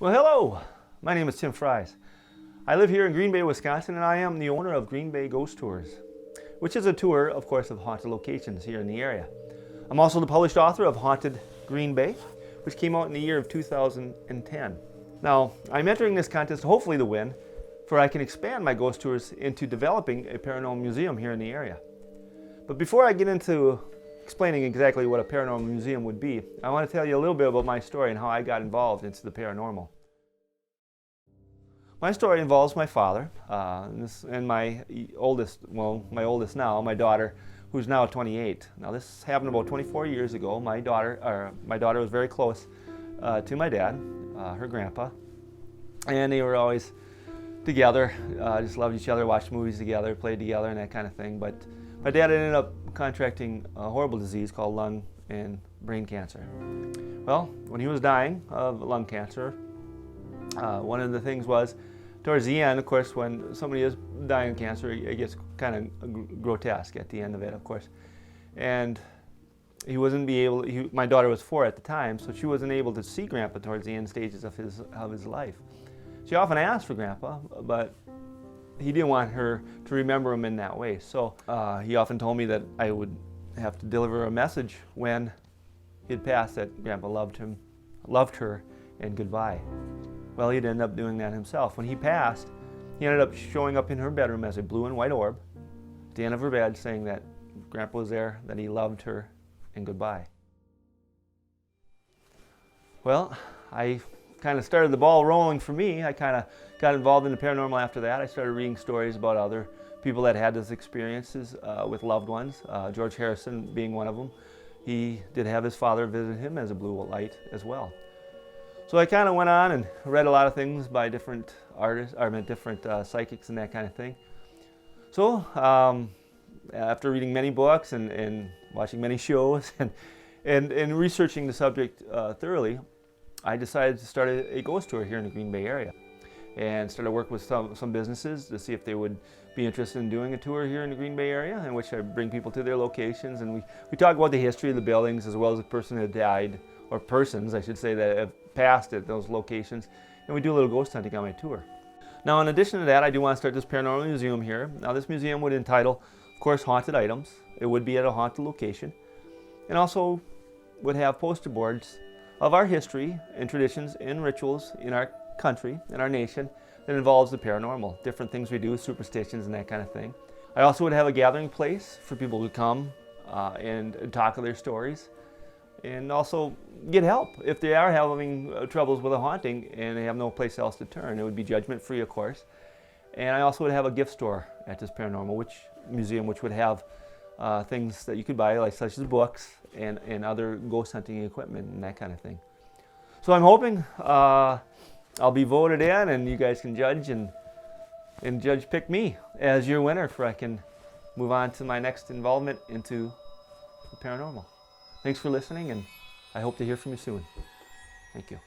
Well, hello. My name is Tim Fries. I live here in Green Bay, Wisconsin, and I am the owner of Green Bay Ghost Tours, which is a tour, of course, of haunted locations here in the area. I'm also the published author of Haunted Green Bay, which came out in the year of 2010. Now, I'm entering this contest hopefully to win, for I can expand my ghost tours into developing a paranormal museum here in the area. But before I get into explaining exactly what a paranormal museum would be, I want to tell you a little bit about my story and how I got involved into the paranormal. My story involves my father and my oldest now, my daughter, who's now 28. Now this happened about 24 years ago. My daughter was very close to my dad, her grandpa, and they were always together, just loved each other, watched movies together, played together, and that kind of thing. But my dad ended up contracting a horrible disease called lung and brain cancer. Well, when he was dying of lung cancer, one of the things was, towards the end, of course, when somebody is dying of cancer, it gets kind of grotesque at the end of it, of course. And he wasn't my daughter was 4 at the time, so she wasn't able to see Grandpa towards the end stages of his life. She often asked for Grandpa, but he didn't want her to remember him in that way. So he often told me that I would have to deliver a message when he'd passed that Grandpa loved her, and goodbye. Well, he'd end up doing that himself. When he passed, he ended up showing up in her bedroom as a blue and white orb at the end of her bed, saying that Grandpa was there, that he loved her, and goodbye. Well, I kind of started the ball rolling for me. I kind of got involved in the paranormal after that. I started reading stories about other people that had those experiences with loved ones, George Harrison being one of them. He did have his father visit him as a blue light as well. So I kind of went on and read a lot of things by different artists, different psychics and that kind of thing. So after reading many books and watching many shows and researching the subject thoroughly, I decided to start a ghost tour here in the Green Bay area, and started working with some businesses to see if they would be interested in doing a tour here in the Green Bay area, in which I bring people to their locations, and we talk about the history of the buildings as well as the person that died, or persons I should say, that have passed at those locations, and we do a little ghost hunting on my tour. Now, in addition to that, I do want to start this paranormal museum here. Now, this museum would entitle, of course, Haunted Items. It would be at a haunted location, and also would have poster boards of our history and traditions and rituals in our country, in our nation, that involves the paranormal, different things we do, superstitions and that kind of thing. I also would have a gathering place for people to come and talk of their stories, and also get help if they are having troubles with a haunting and they have no place else to turn. It would be judgment free, of course. And I also would have a gift store at this paranormal museum, which would have things that you could buy, like such as books and other ghost hunting equipment and that kind of thing. So I'm hoping I'll be voted in, and you guys can judge and pick me as your winner, for I can move on to my next involvement into the paranormal. Thanks for listening, and I hope to hear from you soon. Thank you.